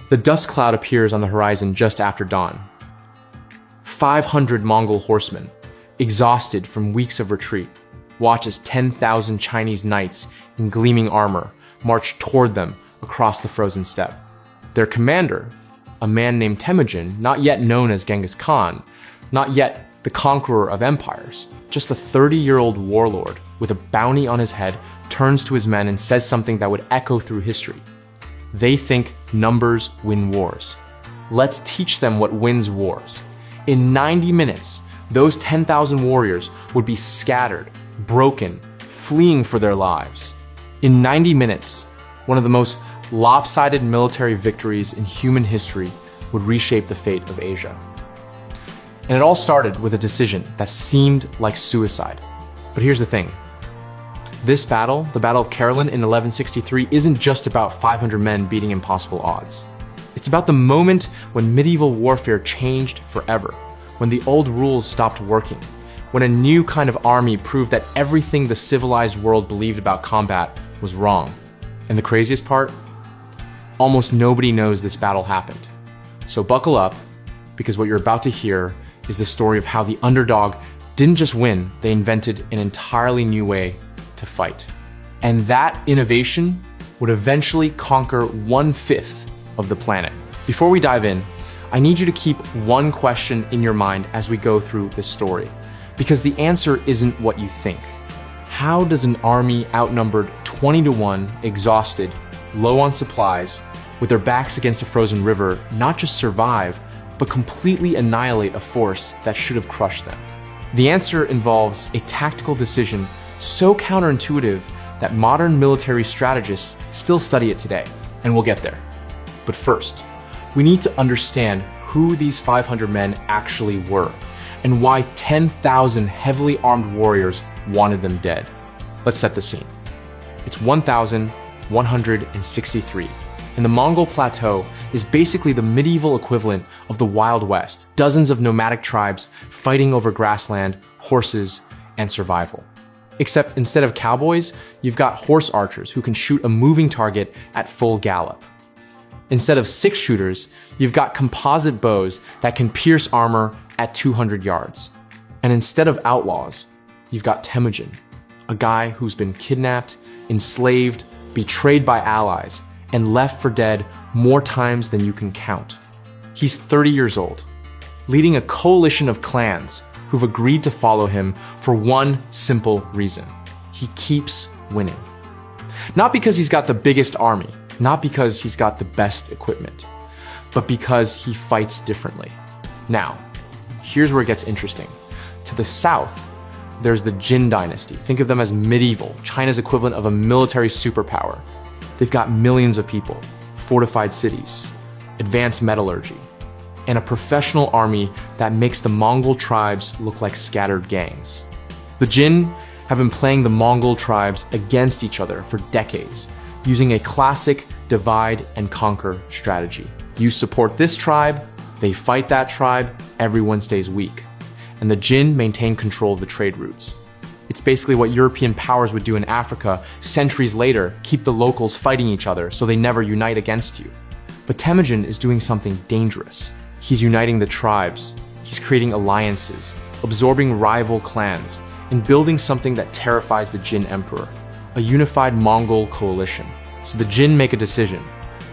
The dust cloud appears on the horizon just after dawn. 500 Mongol horsemen, exhausted from weeks of retreat, watch as 10,000 Chinese knights in gleaming armor march toward them across the frozen steppe. Their commander, a man named Temujin, not yet known as Genghis Khan, not yet the conqueror of empires, just a 30-year-old warlord with a bounty on his head, turns to his men and says something that would echo through history. They think numbers win wars. Let's teach them what wins wars. In 90 minutes, those 10,000 warriors would be scattered, broken, fleeing for their lives. In 90 minutes, one of the most lopsided military victories in human history would reshape the fate of Asia. And it all started with a decision that seemed like suicide. But here's the thing. This battle, the Battle of Kerulen in 1163, isn't just about 500 men beating impossible odds. It's about the moment when medieval warfare changed forever, when the old rules stopped working, when a new kind of army proved that everything the civilized world believed about combat was wrong. And the craziest part? Almost nobody knows this battle happened. So buckle up, because what you're about to hear is the story of how the underdog didn't just win, they invented an entirely new way to fight. And that innovation would eventually conquer 1/5 of the planet. Before we dive in, I need you to keep one question in your mind as we go through this story, because the answer isn't what you think. How does an army outnumbered 20-1, exhausted, low on supplies, with their backs against a frozen river, not just survive, but completely annihilate a force that should have crushed them? The answer involves a tactical decision so counterintuitive that modern military strategists still study it today, and we'll get there. But first, we need to understand who these 500 men actually were, and why 10,000 heavily armed warriors wanted them dead. Let's set the scene. It's 1163, and the Mongol Plateau is basically the medieval equivalent of the Wild West. Dozens of nomadic tribes fighting over grassland, horses, and survival. Except instead of cowboys, you've got horse archers who can shoot a moving target at full gallop. Instead of six shooters, you've got composite bows that can pierce armor at 200 yards. And instead of outlaws, you've got Temujin, a guy who's been kidnapped, enslaved, betrayed by allies, and left for dead more times than you can count. He's 30 years old, leading a coalition of clans who've agreed to follow him for one simple reason. He keeps winning. Not because he's got the biggest army, not because he's got the best equipment, but because he fights differently. Now, here's where it gets interesting. To the south, there's the Jin dynasty. Think of them as medieval, China's equivalent of a military superpower. They've got millions of people, fortified cities, advanced metallurgy, and a professional army that makes the Mongol tribes look like scattered gangs. The Jin have been playing the Mongol tribes against each other for decades, using a classic divide and conquer strategy. You support this tribe, they fight that tribe, everyone stays weak. And the Jin maintain control of the trade routes. It's basically what European powers would do in Africa centuries later, keep the locals fighting each other so they never unite against you. But Temujin is doing something dangerous. He's uniting the tribes, he's creating alliances, absorbing rival clans, and building something that terrifies the Jin emperor, a unified Mongol coalition. So the Jin make a decision.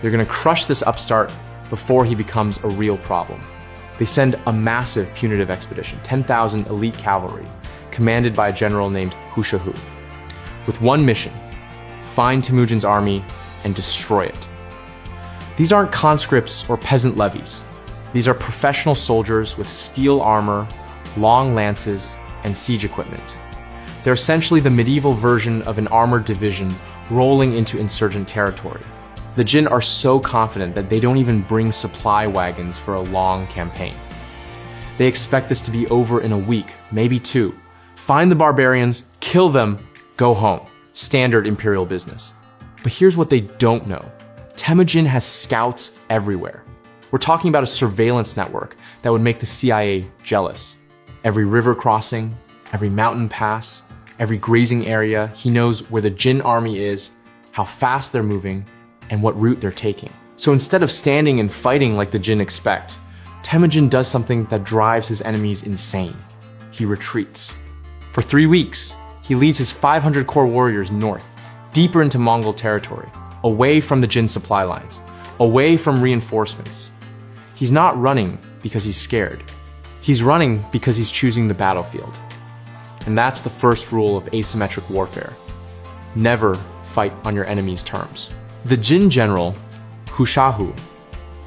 They're gonna crush this upstart before he becomes a real problem. They send a massive punitive expedition, 10,000 elite cavalry, commanded by a general named Hushahu, with one mission: find Temujin's army and destroy it. These aren't conscripts or peasant levies. These are professional soldiers with steel armor, long lances, and siege equipment. They're essentially the medieval version of an armored division rolling into insurgent territory. The Jin are so confident that they don't even bring supply wagons for a long campaign. They expect this to be over in a week, maybe two. Find the barbarians, kill them, go home. Standard imperial business. But here's what they don't know. Temujin has scouts everywhere. We're talking about a surveillance network that would make the CIA jealous. Every river crossing, every mountain pass, every grazing area, he knows where the Jin army is, how fast they're moving, and what route they're taking. So instead of standing and fighting like the Jin expect, Temujin does something that drives his enemies insane. He retreats. For 3 weeks, he leads his 500 core warriors north, deeper into Mongol territory, away from the Jin supply lines, away from reinforcements. He's not running because he's scared. He's running because he's choosing the battlefield. And that's the first rule of asymmetric warfare. Never fight on your enemy's terms. The Jin general, Hushahu,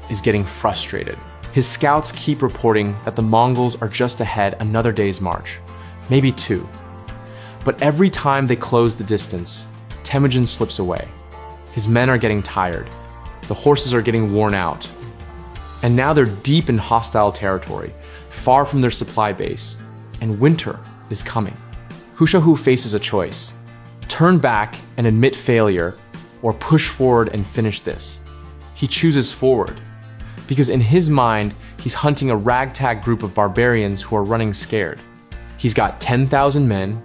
is getting frustrated. His scouts keep reporting that the Mongols are just ahead another day's march, maybe 2. But every time they close the distance, Temujin slips away. His men are getting tired. The horses are getting worn out. And now they're deep in hostile territory, far from their supply base, and winter is coming. Hushahu faces a choice: turn back and admit failure, or push forward and finish this. He chooses forward, because in his mind, he's hunting a ragtag group of barbarians who are running scared. He's got 10,000 men,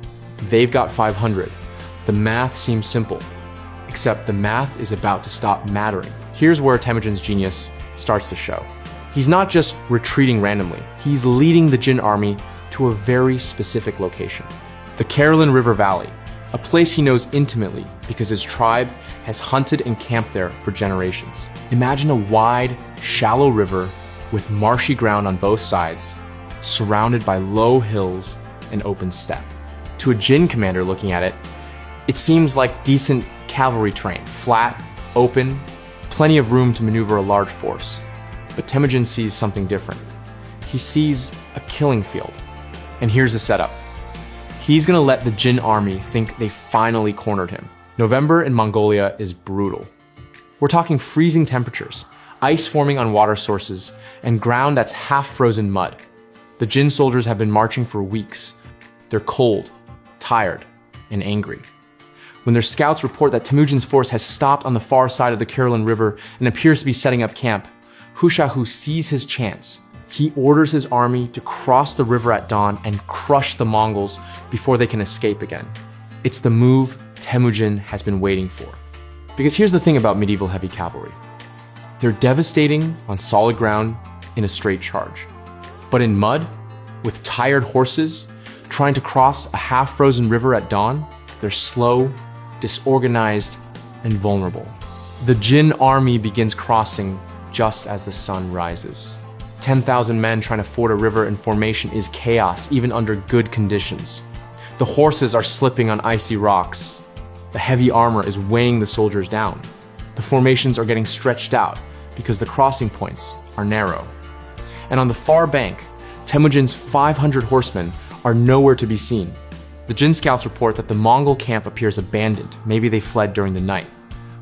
they've got 500. The math seems simple, except the math is about to stop mattering. Here's where Temujin's genius starts to show. He's not just retreating randomly, he's leading the Jin army to a very specific location. The Kerülen River Valley, a place he knows intimately because his tribe has hunted and camped there for generations. Imagine a wide, shallow river with marshy ground on both sides, surrounded by low hills and open steppe. To a Jin commander looking at it, it seems like decent cavalry terrain, flat, open, plenty of room to maneuver a large force. But Temujin sees something different. He sees a killing field. And here's the setup. He's gonna let the Jin army think they finally cornered him. November in Mongolia is brutal. We're talking freezing temperatures, ice forming on water sources, and ground that's half frozen mud. The Jin soldiers have been marching for weeks. They're cold, tired, and angry. When their scouts report that Temujin's force has stopped on the far side of the Kerülen River and appears to be setting up camp, Hushahu sees his chance. He orders his army to cross the river at dawn and crush the Mongols before they can escape again. It's the move Temujin has been waiting for. Because here's the thing about medieval heavy cavalry. They're devastating on solid ground in a straight charge. But in mud, with tired horses, trying to cross a half-frozen river at dawn, they're slow, disorganized, and vulnerable. The Jin army begins crossing just as the sun rises. 10,000 men trying to ford a river in formation is chaos, even under good conditions. The horses are slipping on icy rocks. The heavy armor is weighing the soldiers down. The formations are getting stretched out because the crossing points are narrow. And on the far bank, Temujin's 500 horsemen are nowhere to be seen. The Jin scouts report that the Mongol camp appears abandoned. Maybe they fled during the night.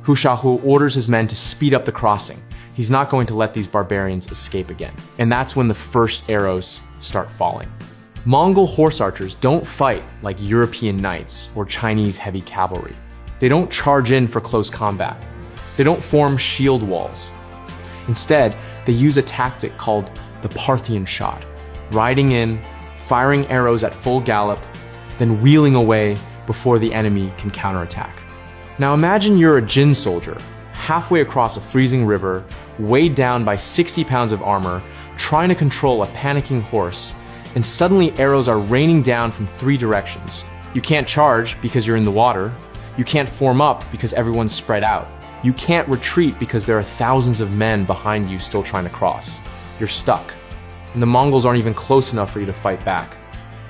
Hushahu orders his men to speed up the crossing. He's not going to let these barbarians escape again. And that's when the first arrows start falling. Mongol horse archers don't fight like European knights or Chinese heavy cavalry. They don't charge in for close combat. They don't form shield walls. Instead, they use a tactic called the Parthian shot, riding in, firing arrows at full gallop, then wheeling away before the enemy can counterattack. Now imagine you're a Jin soldier, halfway across a freezing river, weighed down by 60 pounds of armor, trying to control a panicking horse, and suddenly arrows are raining down from 3 directions. You can't charge because you're in the water. You can't form up because everyone's spread out. You can't retreat because there are thousands of men behind you still trying to cross. You're stuck. And the Mongols aren't even close enough for you to fight back.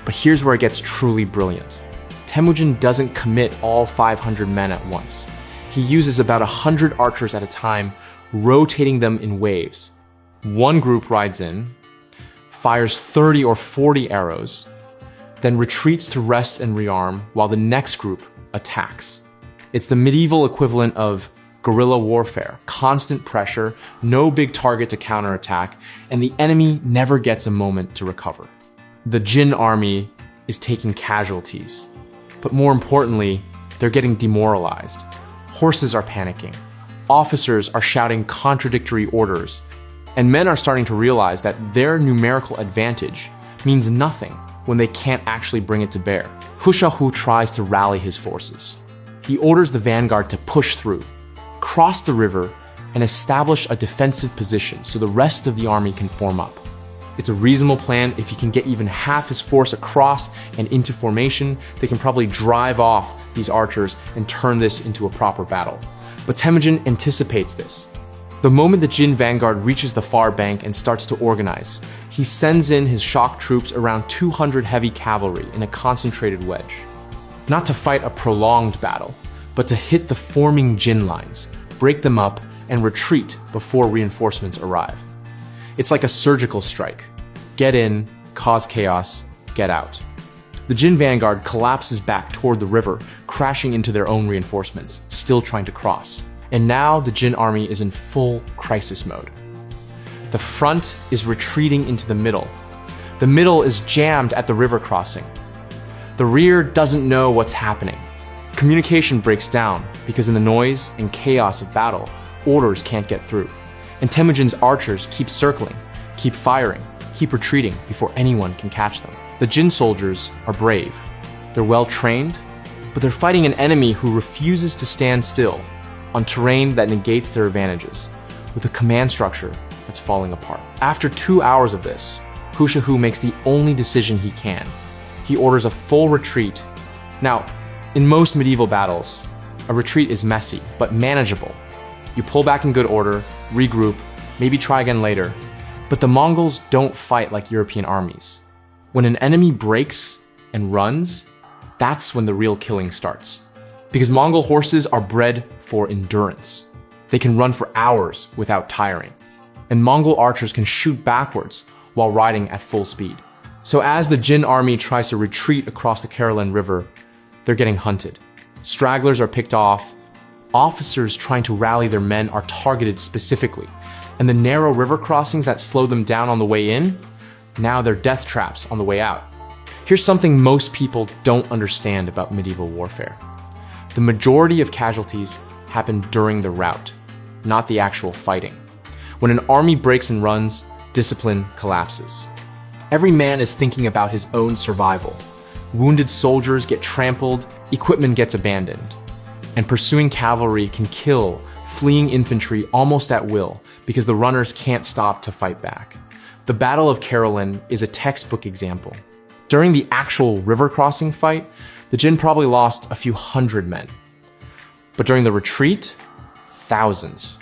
But here's where it gets truly brilliant. Temujin doesn't commit all 500 men at once. He uses about 100 archers at a time, rotating them in waves. One group rides in, fires 30 or 40 arrows, then retreats to rest and rearm while the next group attacks. It's the medieval equivalent of guerrilla warfare, constant pressure, no big target to counterattack, and the enemy never gets a moment to recover. The Jin army is taking casualties, but more importantly, they're getting demoralized. Horses are panicking, officers are shouting contradictory orders, and men are starting to realize that their numerical advantage means nothing when they can't actually bring it to bear. Hushahu tries to rally his forces. He orders the vanguard to push through, cross the river, and establish a defensive position so the rest of the army can form up. It's a reasonable plan. If he can get even half his force across and into formation, they can probably drive off these archers and turn this into a proper battle. But Temujin anticipates this. The moment the Jin vanguard reaches the far bank and starts to organize, he sends in his shock troops around 200 heavy cavalry in a concentrated wedge. Not to fight a prolonged battle, but to hit the forming Jin lines, break them up, and retreat before reinforcements arrive. It's like a surgical strike. Get in, cause chaos, get out. The Jin vanguard collapses back toward the river, crashing into their own reinforcements, still trying to cross. And now the Jin army is in full crisis mode. The front is retreating into the middle. The middle is jammed at the river crossing. The rear doesn't know what's happening. Communication breaks down because in the noise and chaos of battle, orders can't get through. And Temujin's archers keep circling, keep firing, keep retreating before anyone can catch them. The Jin soldiers are brave. They're well trained, but they're fighting an enemy who refuses to stand still on terrain that negates their advantages, with a command structure that's falling apart. After 2 hours of this, Hu Shihu makes the only decision he can. He orders a full retreat. Now, in most medieval battles, a retreat is messy, but manageable. You pull back in good order, regroup, maybe try again later. But the Mongols don't fight like European armies. When an enemy breaks and runs, that's when the real killing starts. Because Mongol horses are bred for endurance. They can run for hours without tiring. And Mongol archers can shoot backwards while riding at full speed. So as the Jin army tries to retreat across the Kerülen River, they're getting hunted. Stragglers are picked off. Officers trying to rally their men are targeted specifically. And the narrow river crossings that slow them down on the way in, now they're death traps on the way out. Here's something most people don't understand about medieval warfare. The majority of casualties happen during the rout, not the actual fighting. When an army breaks and runs, discipline collapses. Every man is thinking about his own survival. Wounded soldiers get trampled, equipment gets abandoned. And pursuing cavalry can kill fleeing infantry almost at will because the runners can't stop to fight back. The Battle of Kerulen is a textbook example. During the actual river crossing fight, the Jin probably lost a few hundred men. But during the retreat, thousands.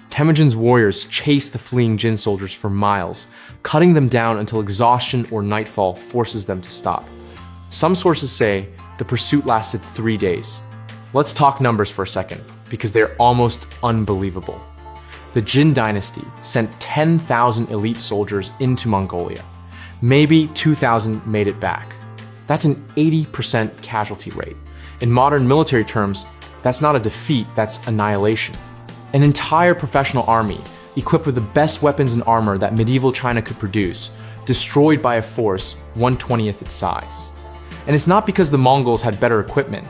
Temujin's warriors chase the fleeing Jin soldiers for miles, cutting them down until exhaustion or nightfall forces them to stop. Some sources say the pursuit lasted 3 days. Let's talk numbers for a second, because they're almost unbelievable. The Jin dynasty sent 10,000 elite soldiers into Mongolia. Maybe 2,000 made it back. That's an 80% casualty rate. In modern military terms, that's not a defeat, that's annihilation. An entire professional army, equipped with the best weapons and armor that medieval China could produce, destroyed by a force 1/20th its size. And it's not because the Mongols had better equipment.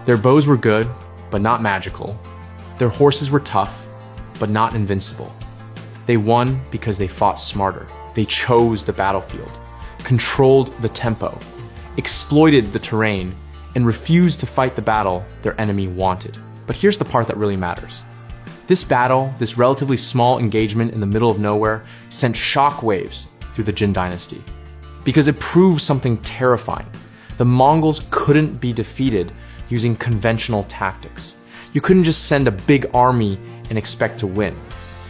Their bows were good, but not magical. Their horses were tough, but not invincible. They won because they fought smarter. They chose the battlefield, controlled the tempo, exploited the terrain, and refused to fight the battle their enemy wanted. But here's the part that really matters. This battle, this relatively small engagement in the middle of nowhere, sent shockwaves through the Jin dynasty. Because it proved something terrifying. The Mongols couldn't be defeated using conventional tactics. You couldn't just send a big army and expect to win.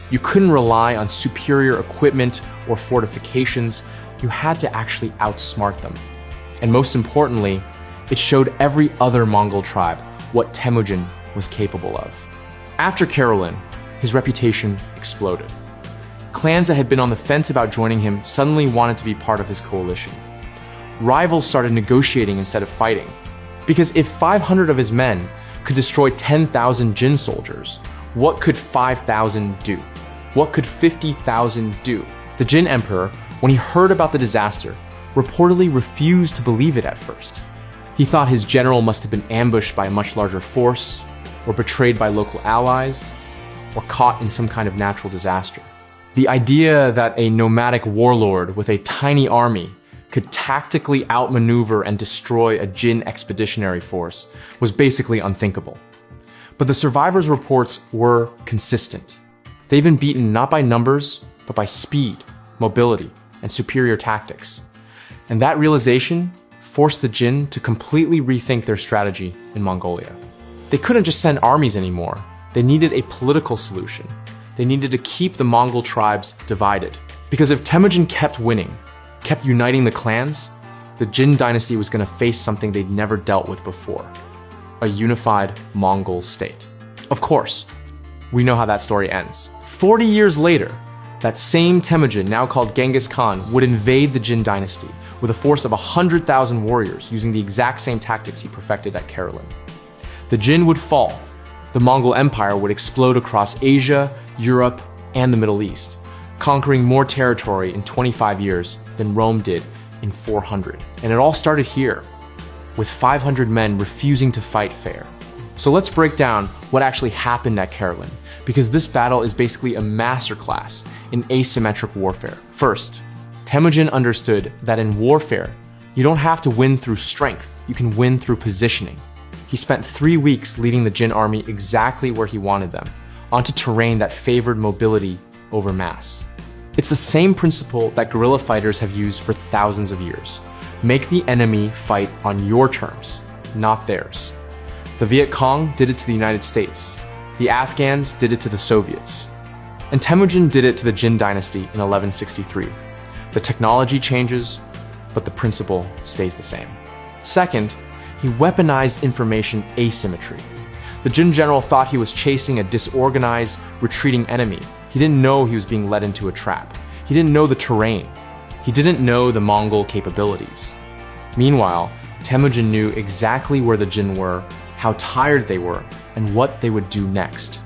You couldn't rely on superior equipment or fortifications. You had to actually outsmart them. And most importantly, it showed every other Mongol tribe what Temujin was capable of. After Kerulen, his reputation exploded. Clans that had been on the fence about joining him suddenly wanted to be part of his coalition. Rivals started negotiating instead of fighting. Because if 500 of his men could destroy 10,000 Jin soldiers, what could 5,000 do? What could 50,000 do? The Jin emperor, when he heard about the disaster, reportedly refused to believe it at first. He thought his general must have been ambushed by a much larger force, or betrayed by local allies, or caught in some kind of natural disaster. The idea that a nomadic warlord with a tiny army could tactically outmaneuver and destroy a Jin expeditionary force was basically unthinkable. But the survivors' reports were consistent. They've been beaten not by numbers, but by speed, mobility, and superior tactics. And that realization forced the Jin to completely rethink their strategy in Mongolia. They couldn't just send armies anymore. They needed a political solution. They needed to keep the Mongol tribes divided. Because if Temujin kept winning, kept uniting the clans, the Jin dynasty was going to face something they'd never dealt with before: a unified Mongol state. Of course, we know how that story ends. 40 years later, that same Temujin, now called Genghis Khan, would invade the Jin dynasty with a force of 100,000 warriors using the exact same tactics he perfected at Kerulen. The Jin would fall. The Mongol Empire would explode across Asia, Europe, and the Middle East, conquering more territory in 25 years than Rome did in 400. And it all started here, with 500 men refusing to fight fair. So let's break down what actually happened at Kerulen, because this battle is basically a masterclass in asymmetric warfare. First, Temujin understood that in warfare, you don't have to win through strength, you can win through positioning. He spent 3 weeks leading the Jin army exactly where he wanted them, onto terrain that favored mobility over mass. It's the same principle that guerrilla fighters have used for thousands of years. Make the enemy fight on your terms, not theirs. The Viet Cong did it to the United States. The Afghans did it to the Soviets. And Temujin did it to the Jin dynasty in 1163. The technology changes, but the principle stays the same. Second, he weaponized information asymmetry. The Jin general thought he was chasing a disorganized, retreating enemy. He didn't know he was being led into a trap. He didn't know the terrain. He didn't know the Mongol capabilities. Meanwhile, Temujin knew exactly where the Jin were, how tired they were, and what they would do next.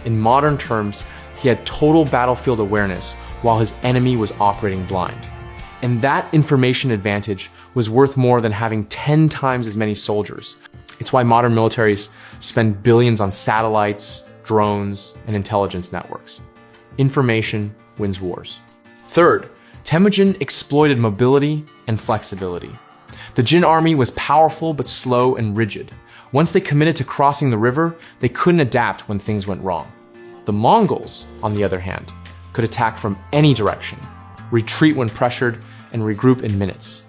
In modern terms, he had total battlefield awareness while his enemy was operating blind. And that information advantage was worth more than having 10 times as many soldiers. It's why modern militaries spend billions on satellites, drones, and intelligence networks. Information wins wars. Third, Temujin exploited mobility and flexibility. The Jin army was powerful but slow and rigid. Once they committed to crossing the river, they couldn't adapt when things went wrong. The Mongols, on the other hand, could attack from any direction, retreat when pressured, and regroup in minutes.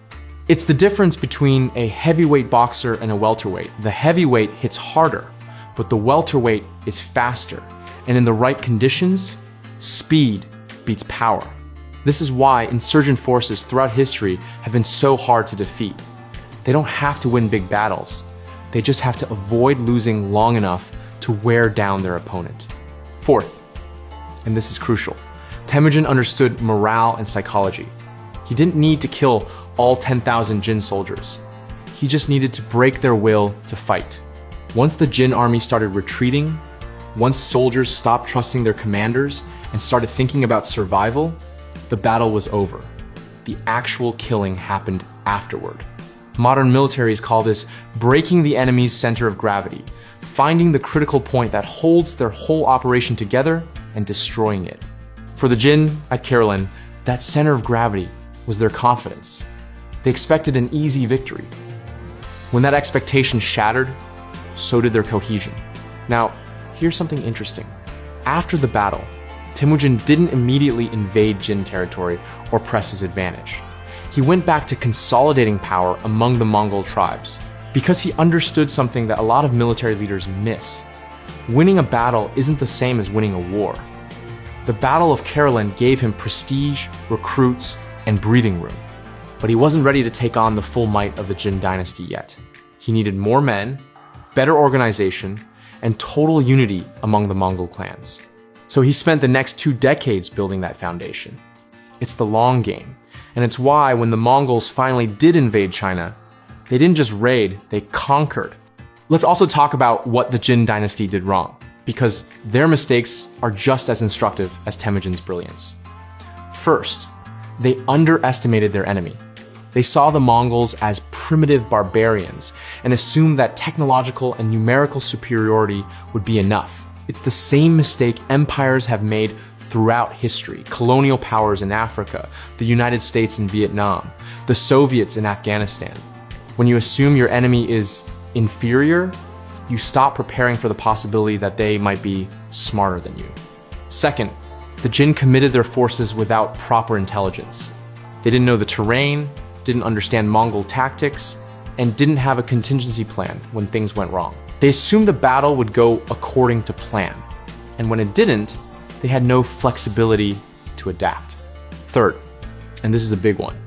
It's the difference between a heavyweight boxer and a welterweight. The heavyweight hits harder, but the welterweight is faster, and in the right conditions, speed beats power. This is why insurgent forces throughout history have been so hard to defeat. They don't have to win big battles. They just have to avoid losing long enough to wear down their opponent. Fourth, and this is crucial, Temujin understood morale and psychology. He didn't need to kill all 10,000 Jin soldiers. He just needed to break their will to fight. Once the Jin army started retreating, once soldiers stopped trusting their commanders and started thinking about survival, the battle was over. The actual killing happened afterward. Modern militaries call this breaking the enemy's center of gravity, finding the critical point that holds their whole operation together and destroying it. For the Jin at Kerulen, that center of gravity was their confidence. They expected an easy victory. When that expectation shattered, so did their cohesion. Now, here's something interesting. After the battle, Temujin didn't immediately invade Jin territory or press his advantage. He went back to consolidating power among the Mongol tribes because he understood something that a lot of military leaders miss. Winning a battle isn't the same as winning a war. The Battle of Kerulen gave him prestige, recruits, and breathing room. But he wasn't ready to take on the full might of the Jin dynasty yet. He needed more men, better organization, and total unity among the Mongol clans. So he spent the next 2 decades building that foundation. It's the long game, and it's why when the Mongols finally did invade China, they didn't just raid, they conquered. Let's also talk about what the Jin dynasty did wrong, because their mistakes are just as instructive as Temujin's brilliance. First, they underestimated their enemy. They saw the Mongols as primitive barbarians and assumed that technological and numerical superiority would be enough. It's the same mistake empires have made throughout history. Colonial powers in Africa, the United States in Vietnam, the Soviets in Afghanistan. When you assume your enemy is inferior, you stop preparing for the possibility that they might be smarter than you. Second, The Jin committed their forces without proper intelligence. They didn't know the terrain, didn't understand Mongol tactics, and didn't have a contingency plan when things went wrong. They assumed the battle would go according to plan, and when it didn't, they had no flexibility to adapt. Third, and this is a big one,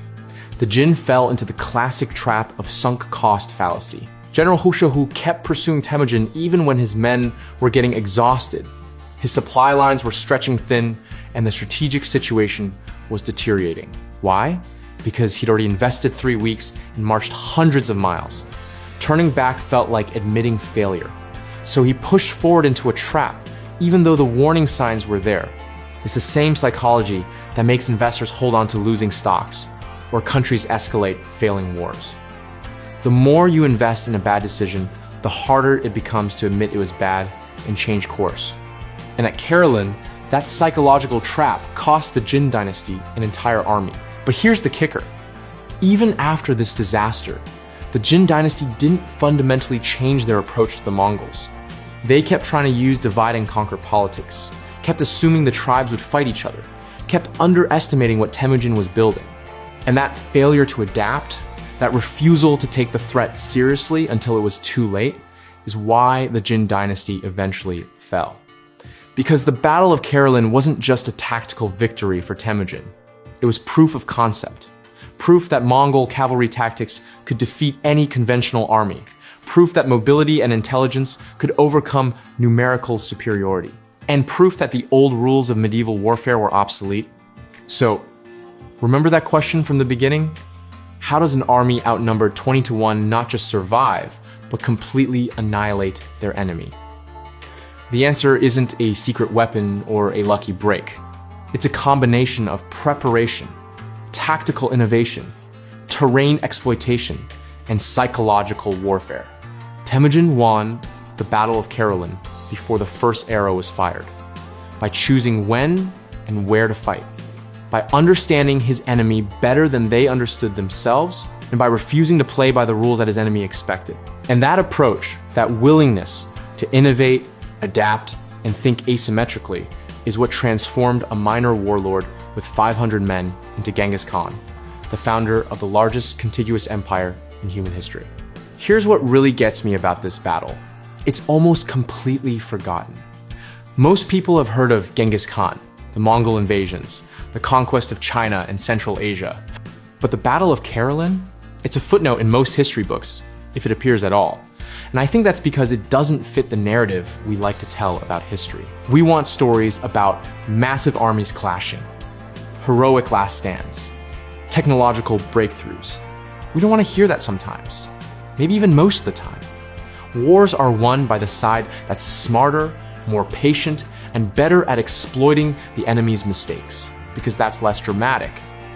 the Jin fell into the classic trap of sunk cost fallacy. General Hu Shahu kept pursuing Temujin even when his men were getting exhausted. His supply lines were stretching thin, and the strategic situation was deteriorating. Why? Because he'd already invested 3 weeks and marched hundreds of miles. Turning back felt like admitting failure. So he pushed forward into a trap, even though the warning signs were there. It's the same psychology that makes investors hold on to losing stocks, or countries escalate failing wars. The more you invest in a bad decision, the harder it becomes to admit it was bad and change course. And at Kerulen, that psychological trap cost the Jin dynasty an entire army. But here's the kicker. Even after this disaster, the Jin dynasty didn't fundamentally change their approach to the Mongols. They kept trying to use divide and conquer politics, kept assuming the tribes would fight each other, kept underestimating what Temujin was building. And that failure to adapt, that refusal to take the threat seriously until it was too late, is why the Jin dynasty eventually fell. Because the Battle of Kerulen wasn't just a tactical victory for Temujin. It was proof of concept. Proof that Mongol cavalry tactics could defeat any conventional army. Proof that mobility and intelligence could overcome numerical superiority. And proof that the old rules of medieval warfare were obsolete. So, remember that question from the beginning? How does an army outnumbered 20-1 not just survive, but completely annihilate their enemy? The answer isn't a secret weapon or a lucky break. It's a combination of preparation, tactical innovation, terrain exploitation, and psychological warfare. Temujin won the Battle of Kerulen before the first arrow was fired, by choosing when and where to fight, by understanding his enemy better than they understood themselves, and by refusing to play by the rules that his enemy expected. And that approach, that willingness to innovate, adapt, and think asymmetrically is what transformed a minor warlord with 500 men into Genghis Khan, the founder of the largest contiguous empire in human history. Here's what really gets me about this battle. It's almost completely forgotten. Most people have heard of Genghis Khan, the Mongol invasions, the conquest of China and Central Asia. But the Battle of Kerulen? It's a footnote in most history books, if it appears at all. And I think that's because it doesn't fit the narrative we like to tell about history. We want stories about massive armies clashing, heroic last stands, technological breakthroughs. We don't want to hear that sometimes, maybe even most of the time. Wars are won by the side that's smarter, more patient, and better at exploiting the enemy's mistakes, because that's less dramatic,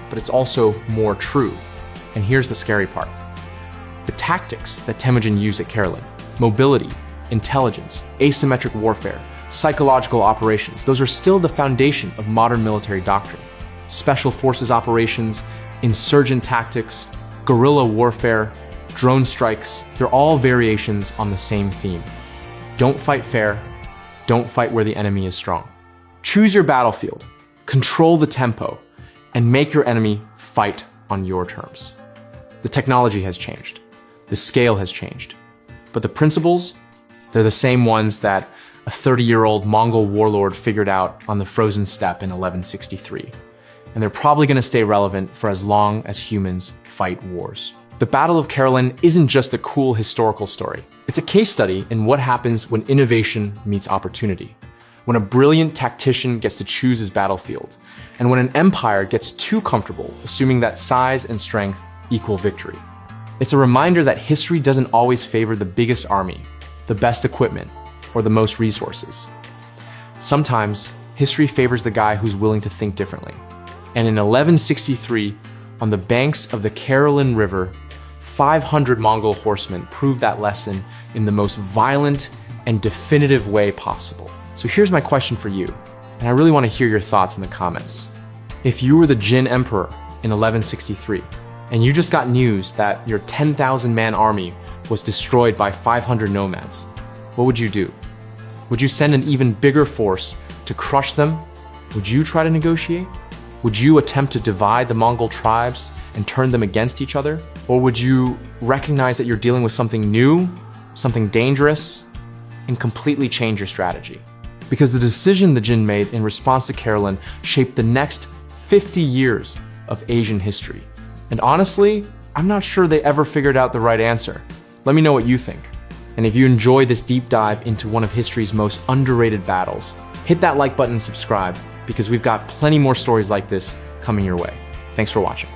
but it's also more true. And here's the scary part. The tactics that Temujin used at Kerulen, mobility, intelligence, asymmetric warfare, psychological operations, those are still the foundation of modern military doctrine. Special forces operations, insurgent tactics, guerrilla warfare, drone strikes, they're all variations on the same theme. Don't fight fair, don't fight where the enemy is strong. Choose your battlefield, control the tempo, and make your enemy fight on your terms. The technology has changed. The scale has changed. But the principles, they're the same ones that a 30-year-old Mongol warlord figured out on the frozen steppe in 1163. And they're probably going to stay relevant for as long as humans fight wars. The Battle of Kerulen isn't just a cool historical story. It's a case study in what happens when innovation meets opportunity, when a brilliant tactician gets to choose his battlefield, and when an empire gets too comfortable assuming that size and strength equal victory. It's a reminder that history doesn't always favor the biggest army, the best equipment, or the most resources. Sometimes, history favors the guy who's willing to think differently. And in 1163, on the banks of the Kerülen River, 500 Mongol horsemen proved that lesson in the most violent and definitive way possible. So here's my question for you, and I really want to hear your thoughts in the comments. If you were the Jin Emperor in 1163, and you just got news that your 10,000-man army was destroyed by 500 nomads, what would you do? Would you send an even bigger force to crush them? Would you try to negotiate? Would you attempt to divide the Mongol tribes and turn them against each other? Or would you recognize that you're dealing with something new, something dangerous, and completely change your strategy? Because the decision the Jin made in response to Kerulen shaped the next 50 years of Asian history. And honestly, I'm not sure they ever figured out the right answer. Let me know what you think. And if you enjoyed this deep dive into one of history's most underrated battles, hit that like button and subscribe, because we've got plenty more stories like this coming your way. Thanks for watching.